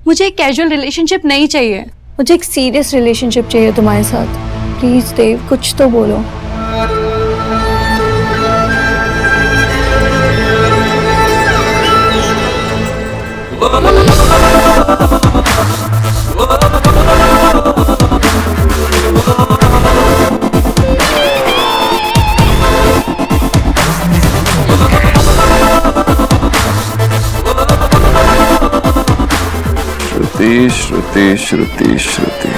मुझे एक casual relationship नहीं चाहिए। मुझे एक सीरियस रिलेशनशिप चाहिए तुम्हारे साथ। प्लीज देव, कुछ तो बोलो। श्रुति श्रुति श्रुति श्रुति,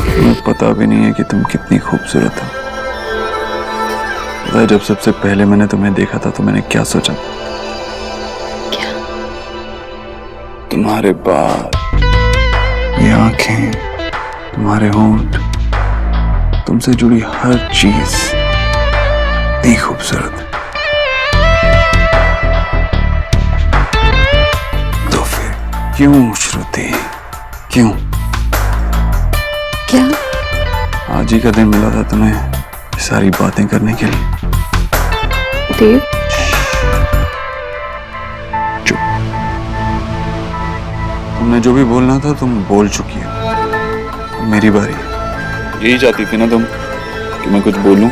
तुम्हें पता भी नहीं है कि तुम कितनी खूबसूरत हो। जब सबसे पहले मैंने तुम्हें देखा था तो मैंने क्या सोचा? क्या? तुम्हारे बाल, ये आंखें, तुम्हारे होंठ, तुमसे जुड़ी हर चीज इतनी खूबसूरत है। तो फिर क्यों श्रुति, क्यों? क्या? आज ही का दिन मिला था तुम्हें सारी बातें करने के लिए। देव, चुप। तुमने जो भी बोलना था तुम बोल चुकी हो। मेरी बारी है। यही चाहती थी ना तुम कि मैं कुछ बोलूं?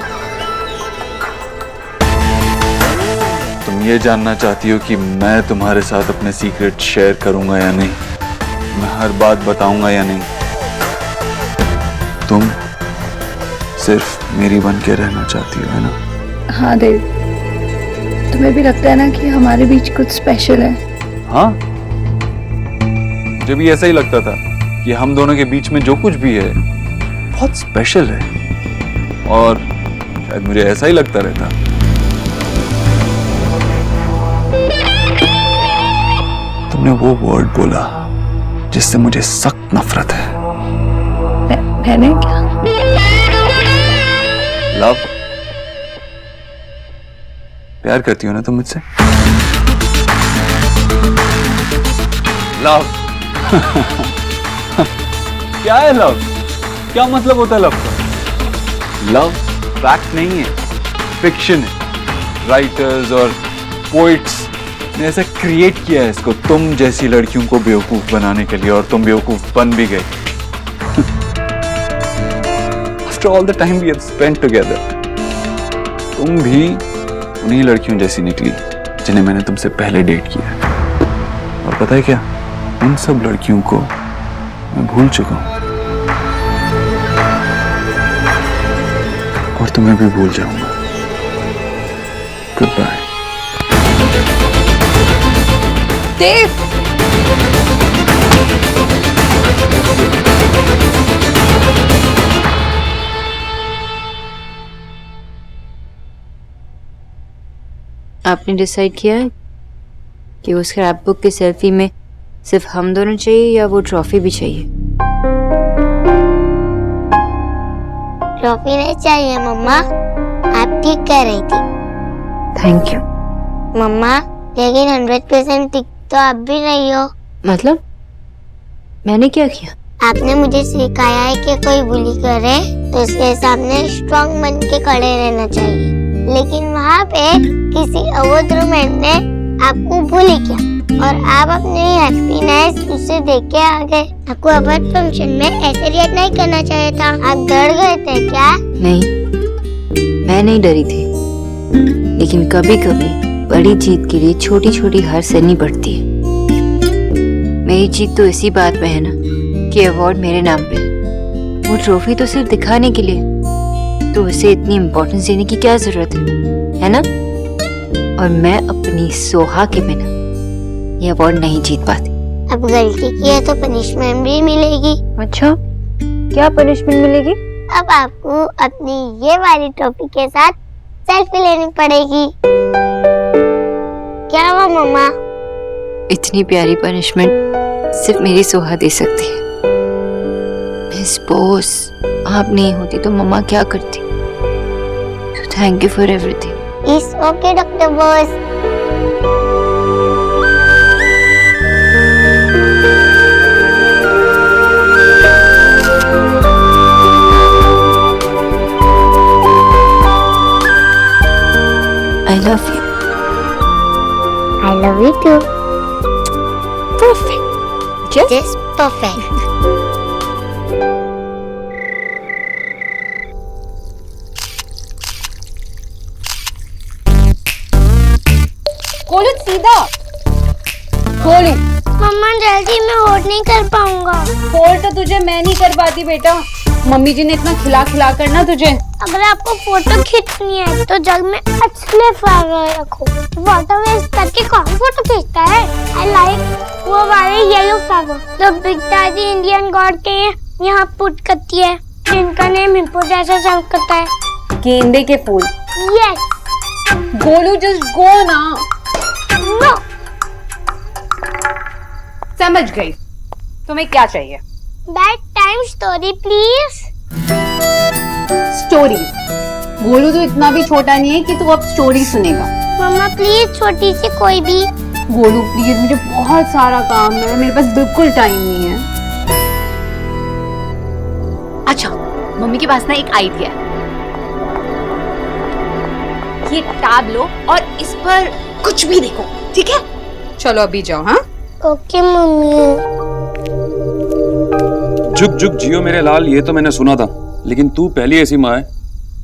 तुम ये जानना चाहती हो कि मैं तुम्हारे साथ अपने सीक्रेट शेयर करूंगा या नहीं, मैं हर बात बताऊंगा या नहीं। तुम सिर्फ मेरी बन के रहना चाहती हो, है ना? हाँ देव, तुम्हें भी लगता है ना कि हमारे बीच कुछ स्पेशल है? हाँ, मुझे भी ऐसा ही लगता था कि हम दोनों के बीच में जो कुछ भी है बहुत स्पेशल है, और शायद मुझे ऐसा ही लगता रहता। तुमने वो वर्ड बोला जिससे मुझे सख्त नफरत है। मैंने क्या? लव। प्यार करती हो ना तुम मुझसे? लव। क्या है लव? क्या मतलब होता है लव का? लव फैक्ट नहीं है, फिक्शन है। राइटर्स और पोइट्स ने ऐसा क्रिएट किया है इसको तुम जैसी लड़कियों को बेवकूफ बनाने के लिए, और तुम बेवकूफ बन भी गए। After all the time we have spent together, तुम भी उन्हीं लड़कियों जैसी निकली जिन्हें मैंने तुमसे पहले डेट किया। और पता है क्या, उन सब लड़कियों को मैं भूल चुका हूं, और तुम्हें भी भूल जाऊंगा। Good bye. देव, आपने डिसाइड किया है कि उस स्क्रैप बुक की सेल्फी में सिर्फ हम दोनों चाहिए या वो ट्रॉफी भी चाहिए? ट्रॉफी नहीं चाहिए मम्मा, आप ठीक कह रही थी। थैंक यू मम्मा, लेकिन 100% ठीक तो आप भी नहीं हो। मतलब मैंने क्या किया? आपने मुझे सिखाया है कि कोई बुली करे तो उसके सामने स्ट्रांग बन के खड़े रहना चाहिए, लेकिन वहाँ पे किसी अवध रोमैन ने आपको बुली किया और आप अपनी हैप्पीनेस उसे देख के आ गए। आपको अवध फंक्शन में ऐसे रिएक्ट नहीं करना चाहिए था। आप डर गए थे क्या? नहीं, मैं नहीं डरी थी, लेकिन कभी कभी बड़ी जीत के लिए छोटी छोटी हार सहनी पड़ती है। मेरी जीत तो इसी बात में है ना कि अवार्ड मेरे नाम पे, वो ट्रॉफी तो सिर्फ दिखाने के लिए, तो उसे इतनी इम्पोर्टेंस देने की क्या जरूरत है ना? और मैं अपनी सोहा के बिना ये अवार्ड नहीं जीत पाती। अब गलती की है तो पनिशमेंट भी मिलेगी। अच्छा, क्या पनिशमेंट मिलेगी? अब आपको अपनी ये वाली ट्रॉफी के साथ सेल्फी लेनी पड़ेगी। क्या हुआ मम्मा? इतनी प्यारी पनिशमेंट सिर्फ मेरी सोहा दे सकती है। मिस बॉस, आप नहीं होती तो मम्मा क्या करती? So thank you for everything. It's okay, Dr. Boss. I love you. I love you too. Just perfect. Golu सीधा। गोलू मम्मा जल्दी मैं होल्ड नहीं कर पाऊंगा। होल्ड तो तुझे मैं नहीं कर पाती बेटा, मम्मी जी ने इतना खिला खिला कर ना तुझे। अगर आपको फोटो खींचनी है तो जग में अच्छे फ्लावर रखो। वाटर वेस्ट करके कौन फोटो खींचता है? आई लाइक वो वाले येलो फ्लावर जो बिग दादी इंडियन गॉड के यहाँ पुट करती है, जिनका नेम हिप्पो जैसा साउंड करता है। गेंदे के फूल। यस। गोलू जस्ट गो ना। नो। समझ गई, तुम्हें क्या चाहिए? Bed time story please. Story? Golu तो इतना भी छोटा नहीं है कि तू अब स्टोरी सुनेगा। मम्मा प्लीज छोटी सी कोई भी। गोलू प्लीज, मुझे बहुत सारा काम है, मेरे पास बिल्कुल टाइम नहीं है। अच्छा, मम्मी के पास ना एक आइडिया है। ये टैब लो और इस पर कुछ भी देखो, ठीक है? चलो अभी जाओ। हाँ ओके मम्मी। जुग जुग जियो मेरे लाल, ये तो मैंने सुना था, लेकिन तू पहली ऐसी माँ है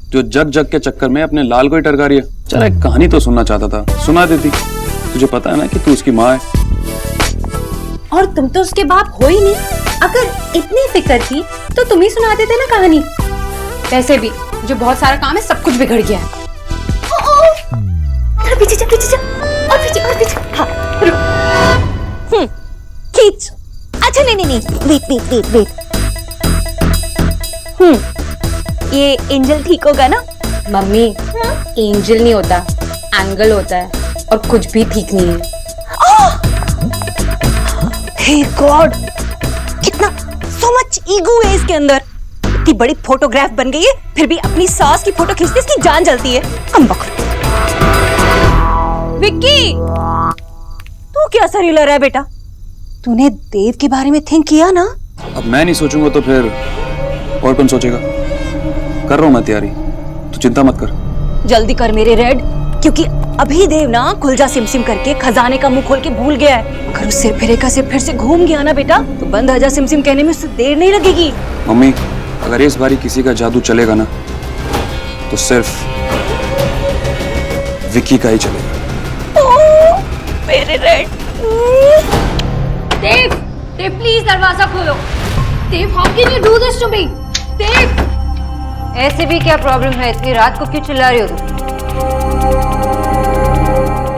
जो जग जग के चक्कर में अपने लाल को ही टरका रही है। चल एक कहानी तो सुनना चाहता था, सुना देती। तुझे पता है ना कि तू उसकी माँ है। और तुम तो उसके बाप हो ही नहीं। अगर इतनी फिक्र थी तो तुम ही सुना देते ना कहानी। वैसे भी मुझे बहुत सारा काम है, सब कुछ बिगड़ गया है। पीछे जा, पीछे जा, और पीछे, और पीछे। हाँ, खींच। अच्छा नहीं, वेट। ये एंजल ठीक होगा ना? मम्मी, एंजल नहीं होता, एंगल होता है, और कुछ भी ठीक नहीं है। हे गॉड, कितना सो मच ईगो है इसके अंदर। इतनी बड़ी फोटोग्राफ बन गई है, फिर भी अपनी सास की फोटो खींचते इसकी जान जलती है। विक्की, तू क्या सरीला रहा है बेटा? तूने देव के बारे में थिंक किया ना? अब मैं नहीं सोचूंगा तो फिर और कौन सोचेगा? कर रहा हूं मैं तैयारी, तू चिंता मत कर। जल्दी कर मेरे रेड, क्योंकि अभी देव ना खुलजा सिमसिम करके खजाने का मुंह खोल के भूल गया है। अगर उस सिर फिरे का सिर फिर से घूम गया ना बेटा, तो बंद आजा सिमसिम कहने में उससे देर नहीं लगेगी। मम्मी, अगर इस बारी किसी का जादू चलेगा ना, तो सिर्फ विक्की का ही चलेगा। मेरे रेड। देव, देव प्लीज दरवाजा खोलो। Dev, how can you do this to me? Dev, ऐसे भी क्या प्रॉब्लम है? इतनी रात को क्यों चिल्ला रही हो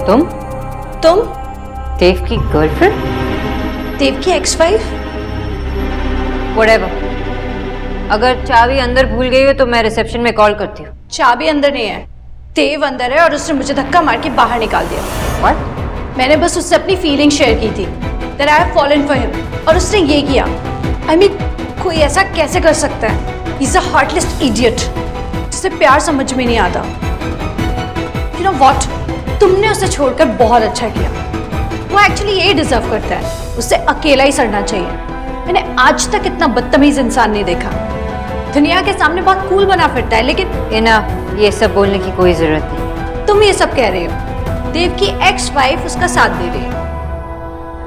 तुम? देव की गर्लफ्रेंड? देव की एक्स-वाइफ? व्हाटएवर। अगर चाबी अंदर भूल गई हो तो मैं रिसेप्शन में कॉल करती हूँ। चाबी अंदर नहीं है, देव अंदर है और उसने मुझे धक्का मार के बाहर निकाल दिया। What? मैंने बस उससे अपनी फीलिंग शेयर की थी, that I have fallen for him, और उसने ये किया। I mean, कोई ऐसा कैसे कर सकता है? He's a heartless idiot, जिसे प्यार समझ में नहीं आता। You know what? तुमने उसे छोड़कर बहुत अच्छा किया। वो एक्चुअली ये डिजर्व करता है, उसे अकेला ही सड़ना चाहिए। मैंने आज तक इतना बदतमीज इंसान नहीं देखा। दुनिया के सामने बहुत कूल बना फिरता है, लेकिन ये सब बोलने की कोई जरूरत नहीं। तुम ये सब कह रहे हो। देव की एक्स वाइफ उसका साथ दे रही है।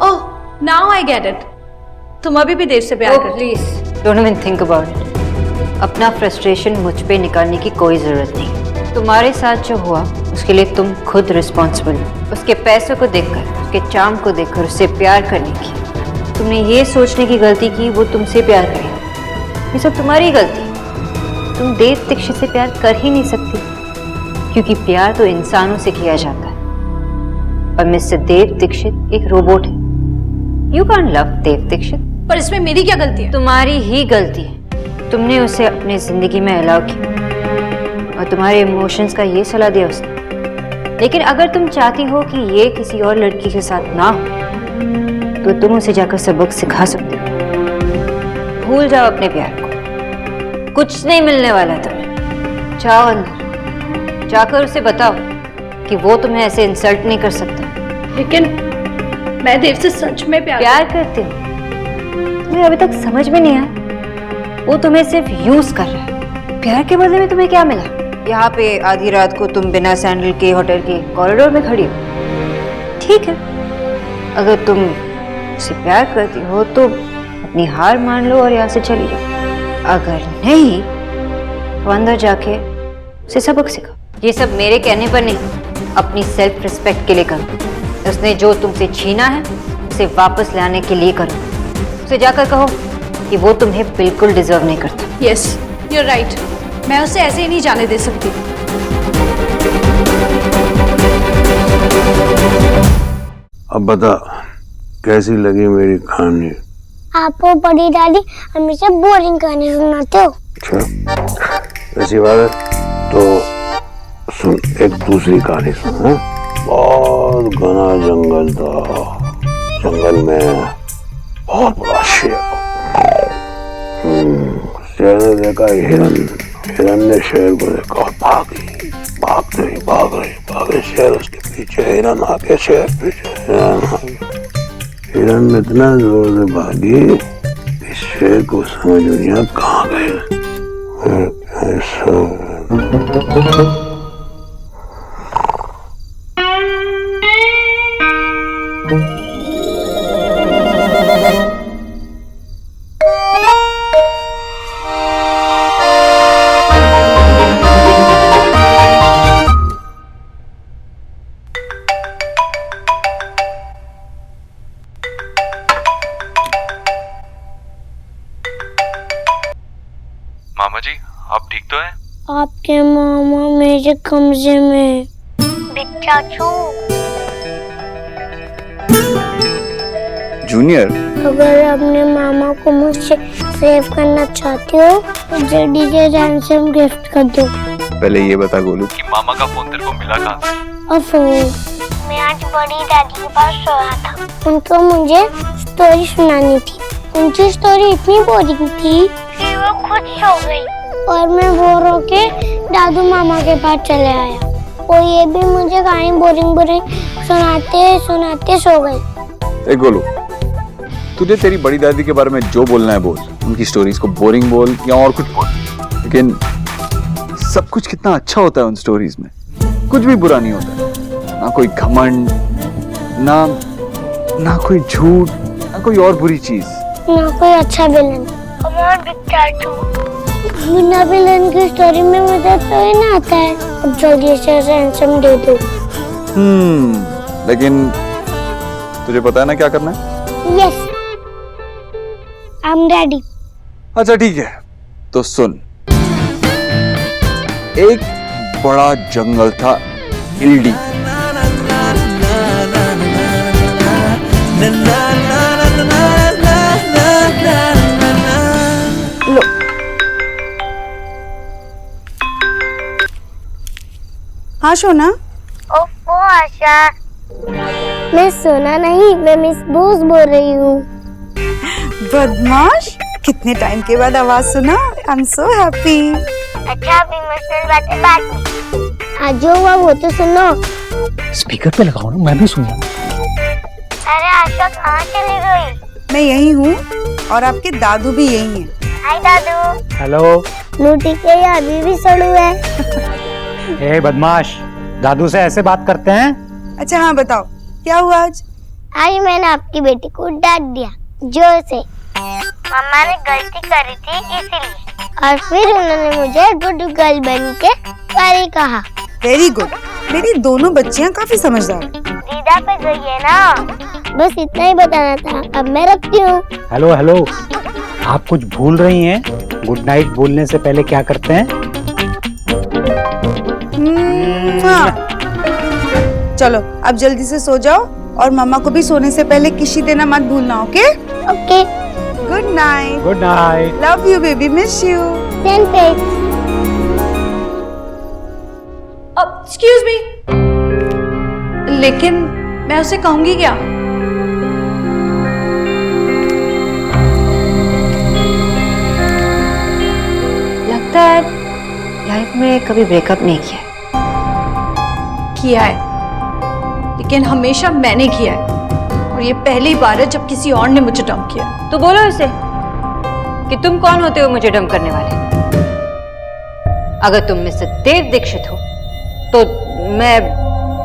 ओह, नाउ आई गेट इट। तुम अभी भी देव से प्यार करती हो। Please don't even think about it. अपना फ्रस्ट्रेशन मुझ पे निकालने की कोई जरूरत नहीं। तुम्हारे साथ जो हुआ उसके लिए तुम खुद रिस्पॉन्सिबल हो। उसके पैसों को देखकर, उसके चार्म को देखकर उससे प्यार करने की तुमने ये सोचने की गलती की वो तुमसे प्यार करेगा। ये सब तुम्हारी गलती। तुम देव दीक्षित से प्यार कर ही नहीं सकती, क्योंकि प्यार तो इंसानों से किया जाता है और मिस्टर देव दीक्षित एक रोबोट है। यू कांट लव देव दीक्षित। पर इसमें मेरी क्या गलती है? तुम्हारी ही गलती है। तुमने उसे अपनी जिंदगी में अलाउ किया और तुम्हारे इमोशंस का ये सलाह दिया उसने। लेकिन अगर तुम चाहती हो कि ये किसी और लड़की के साथ ना हो, तो तुम उसे जाकर सबक सिखा सकते हो। भूल जाओ अपने प्यार को, कुछ नहीं मिलने वाला तुम्हें। जाओ अंदर, जाकर उसे बताओ कि वो तुम्हें ऐसे इंसल्ट नहीं कर सकता। लेकिन मैं देव से सच में प्यार करती हूँ। तुम्हें अभी तक समझ में नहीं आया? वो तुम्हें सिर्फ यूज कर रहा है। प्यार के बदले में तुम्हें क्या मिला? यहाँ पे आधी रात को तुम बिना सैंडल के होटल के कॉरिडोर में खड़ी हो। ठीक है, अगर तुम मुझसे प्यार करती हो तो अपनी हार मान लो और यहाँ से चली जाओ। अगर नहीं तो अंदर जाके उसे सबक सिखाओ। ये सब मेरे कहने पर नहीं, अपनी सेल्फ रिस्पेक्ट के लिए करो। उसने जो तुमसे छीना है उसे वापस लाने के लिए करो। उसे जाकर कहो कि वो तुम्हें बिल्कुल डिजर्व नहीं करता। Yes, you are right. मैं उसे ऐसे ही नहीं जाने दे सकती। अब बता कैसी लगी मेरी कहानी? आप वो बड़ी दादी हमेशा बोरिंग कहानी सुनाते हो। अच्छा ऐसी बात है तो सुन, एक दूसरी कहानी सुन। हाँ? बहुत घना जंगल था, जंगल में बहुत बड़ा शेर। शेर ने देखा हिरन, हिरन ने शेर को देखा और भाग रही शेर उसके पीछे, हिरन आगे शेर पीछे, हिरन में इतना जोर से भागी कि शेर को समझ नहीं आया कहाँ गए। मामा जी आप ठीक तो हैं? आपके मामा मेरे कमरे में। चाचू जूनियर, अगर अपने मामा को मुझसे सेव करना चाहते हो तो जल्दी से रैंसम गिफ्ट कर दो। पहले ये बता गोलू कि मामा का फोन तेरे को मिला कहाँ से? अफो, मैं आज बड़ी दादी के पास सोया था। उनको मुझे स्टोरी सुनानी थी। उनकी स्टोरी इतनी बोरिंग थी कि वो खुद सो गई और मैं बोर होके दादू मामा के पास चले आया। और ये भी मुझे कहानी बोरिंग सुनाते सो गई। ए गोलू, तुझे तेरी बड़ी दादी के बारे में जो बोलना है बोल। उनकी स्टोरीज को बोरिंग बोल या और कुछ बोल, लेकिन सब कुछ कितना अच्छा होता है उन स्टोरीज में। कुछ भी बुरा नहीं होता, ना कोई घमंड, ना कोई झूठ, ना कोई और बुरी चीज, ना कोई अच्छा विलन। बिना विलन की स्टोरी में मजा तो ही ना आता है। अब जल्दी से रैंसम दे दो। लेकिन तुझे पता है ना क्या करना है? Yes, I am ready. अच्छा ठीक है, तो सुन। एक बड़ा जंगल था हिल्डी। लो हाँ सोना। ओफो आशा, मैं सोना नहीं, मैं मिस बोस बोल रही हूँ। बदमाश, कितने टाइम के बाद आवाज सुना। I am so happy. अच्छा अब इमोशनल बातें बाद में। आज जो हुआ वो तो सुनो। स्पीकर पे लगाओ ना, मैं भी सुनूं। अरे आशा कहाँ चली गई? मैं यही हूँ और आपके दादू भी यही हैं। हाय दादू। हेलो। लूटी के ये अभी भी सड़ू है। ए बदमाश, दादू से ऐसे बात करते हैं? अच्छा हाँ बताओ क्या हुआ आज? आज मैंने आपकी बेटी को डांट दिया जोर से। मम्मा ने गलती करी थी इसीलिए, और फिर उन्होंने मुझे गुड गर्ल बन के सॉरी कहा। वेरी गुड, मेरी दोनों बच्चियाँ काफी समझदार हैं। दीदा पे गई है ना, बस इतना ही बताना था। अब मैं रखती हूँ। हेलो हेलो, आप कुछ भूल रही हैं। गुड नाइट बोलने से पहले क्या करते हैं? हाँ। चलो अब जल्दी से सो जाओ और मम्मा को भी सोने से पहले किसी देना मत भूलना। Okay okay, good night. Good night. Love you baby, miss you. Same page. Excuse me, लेकिन मैं उसे कहूंगी क्या? लगता है लाइफ में कभी ब्रेकअप नहीं किया। किया है, लेकिन हमेशा मैंने किया है। और ये पहली बार है जब किसी और ने मुझे डंप किया। तो बोलो उसे कि तुम कौन होते हो मुझे डंप करने वाले। अगर तुम मिस्टर देव दीक्षित हो तो मैं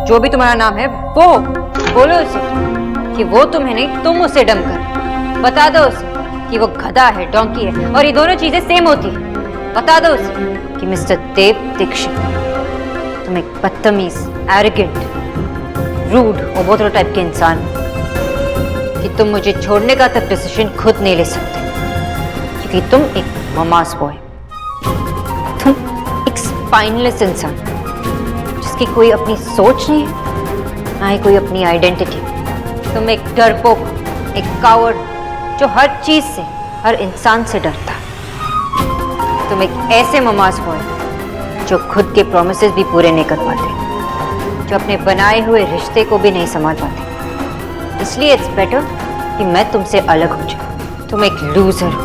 जो भी तुम्हारा नाम है वो बोलो उसे। कि वो तुम्हें नहीं, तुम उसे डम कर। बता दो उसे कि वो गधा है, डोंकी है, और ये दोनों चीजें सेम होती है। बता दो उसे कि मिस्टर देव दीक्षित, तुम एक बदतमीज, एरोगेंट, रूड और बोतल टाइप के इंसान कि तुम मुझे छोड़ने का तक डिसीजन खुद नहीं ले सकते, क्योंकि तुम एक ममास बॉय, तुम एक स्पाइनलेस इंसान जिसकी कोई अपनी सोच नहीं है, ना ही कोई अपनी आइडेंटिटी। तुम एक डरपोक, एक कावर्ड जो हर चीज से, हर इंसान से डरता है। तुम एक ऐसे ममास बॉय जो खुद के प्रॉमिसेस भी पूरे नहीं कर पाते, जो अपने बनाए हुए रिश्ते को भी नहीं संभाल पाते। इसलिए इट्स बेटर कि मैं तुमसे अलग हो जाऊं। तुम एक लूजर हो,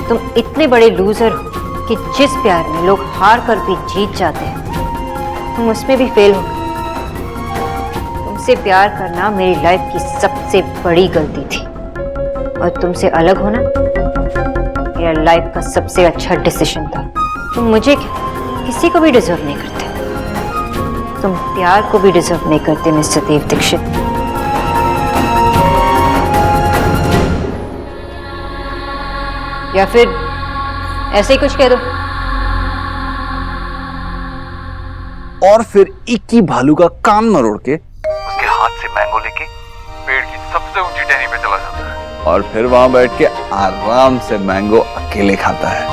तुम इतने बड़े लूजर हो कि जिस प्यार में लोग हार कर भी जीत जाते हैं, तुम उसमें भी फेल हो गए। तुमसे प्यार करना मेरी लाइफ की सबसे बड़ी गलती थी, और तुमसे अलग होना मेरा लाइफ का सबसे अच्छा डिसीजन था। तुम मुझे किसी को भी डिजर्व नहीं करते, तुम प्यार को भी डिजर्व नहीं करते मिस्टर देव दीक्षित। या फिर ऐसे ही कुछ कह दो। और फिर इक्की भालू का कान मरोड़ के उसके हाथ से मैंगो लेके पेड़ की सबसे ऊंची टहनी पे चला जाता है, और फिर वहां बैठ के आराम से मैंगो अकेले खाता है।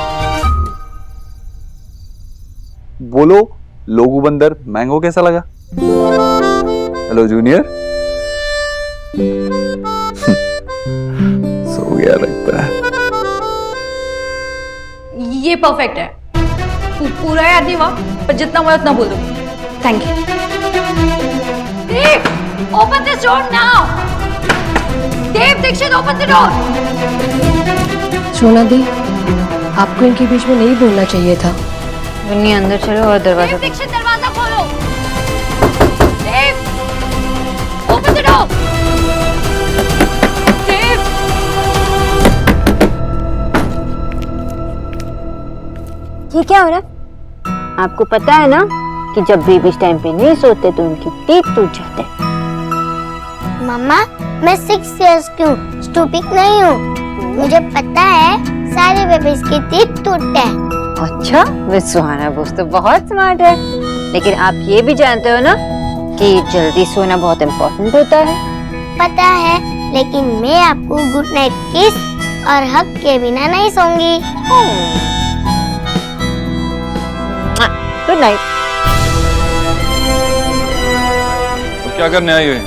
बोलो लोगू बंदर, मैंगो कैसा लगा? Hello junior. सो गया लगता है। ये परफेक्ट है, पूरा याद नहीं हुआ, पर जितना हुआ उतना बोल दो। Thank you. Dev, open this door now. Dev Dikshit, open the door. Sona di, आपको इनके बीच में नहीं बोलना चाहिए था। मुन्नी अंदर चलो और दरवाजा। देव दीक्षित, दरवाजा खोलो। देव, ओपन द डोर। देव, ये क्या हो रहा है? आपको पता है ना कि जब बेबी टाइम पे नहीं सोते तो उनके टीथ टूट जाते हैं। मम्मा, मैं 6 इयर्स की हूँ, स्टूपिड नहीं हूँ। मुझे पता है सारे बेबीज के टीथ टूटते हैं। अच्छा, वे सुहाना बोस तो बहुत स्मार्ट है, लेकिन आप ये भी जानते हो ना कि जल्दी सोना बहुत इम्पोर्टेंट होता है। पता है, लेकिन मैं आपको गुड नाइट किस और हग के बिना नहीं सोऊंगी। Good night. तो क्या करने आई हुई?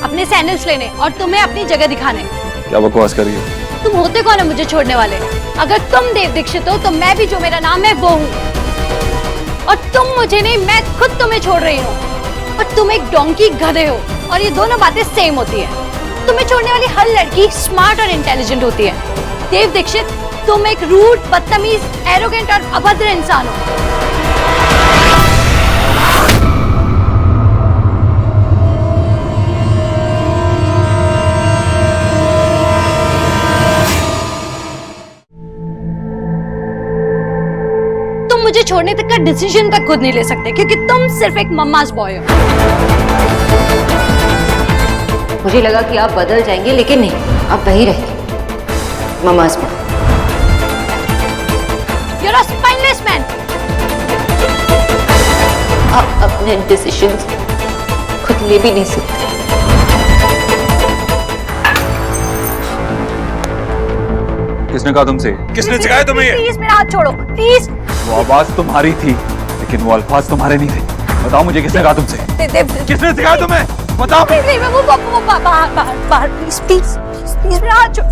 अपने सैंडल्स लेने और तुम्हें अपनी जगह दिखाने। क्या बकवास कर रही हो? तुम होते कौन है मुझे छोड़ने वाले? अगर तुम देव दीक्षित हो तो मैं भी जो मेरा नाम है वो हूँ, और तुम मुझे नहीं, मैं खुद तुम्हें छोड़ रही हूँ। और तुम एक डोंकी गधे हो, और ये दोनों बातें सेम होती है। तुम्हें छोड़ने वाली हर लड़की स्मार्ट और इंटेलिजेंट होती है। देव दीक्षित, तुम एक रूड, बदतमीज, एरोगेंट और अभद्र इंसान हो। मुझे छोड़ने तक का डिसीजन तक खुद नहीं ले सकते, क्योंकि तुम सिर्फ एक मम्मास बॉय हो। मुझे लगा कि आप बदल जाएंगे, लेकिन नहीं, आप वही रहेंगे, mama's boy. You're a spineless man. आप अपने डिसीजंस खुद ले भी नहीं सकते। किसने कहा तुमसे? किसने सिखाया तुम्हें ये? प्लीज मेरा हाथ छोड़ो, प्लीज। वो आवाज तुम्हारी थी, लेकिन वो अल्फाज तुम्हारे नहीं थे। बताओ मुझे, किसने कहा तुमसे? किसने सिखाया तुम्हें? बताओ। वो बाहर प्लीज प्लीज मेरा हाथ छोड़ो।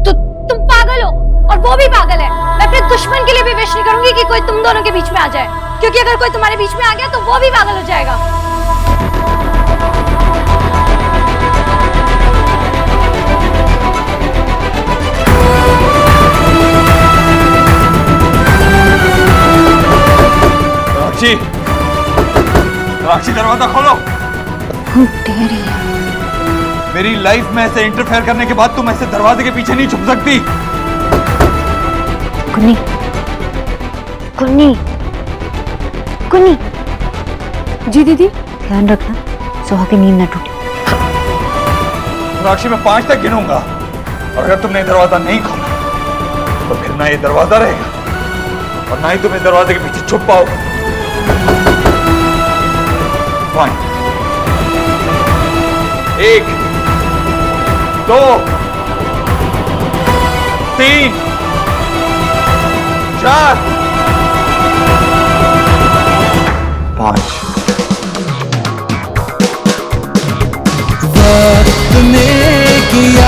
तो तुम पागल हो, और वो भी पागल है। मैं अपने दुश्मन के लिए भी विश नहीं करूंगी कि कोई तुम दोनों के बीच में आ जाए, क्योंकि अगर कोई तुम्हारे बीच में आ गया तो वो भी पागल हो जाएगा। राक्षी, दरवाजा खोलो। मेरी लाइफ में ऐसे इंटरफेयर करने के बाद तुम ऐसे दरवाजे के पीछे नहीं छुप सकती। कुन्नी, कुन्नी, कुन्नी। जी दीदी। ध्यान रखना, सुहा की नींद न टूटे। मीनाक्षी मैं 5 तक गिनूंगा और अगर तुमने दरवाजा नहीं खोला तो फिर ना ये दरवाजा रहेगा और ना ही तुम इस दरवाजे के पीछे छुप पाओगे। 1 2 3 4 5 वक्त ने किया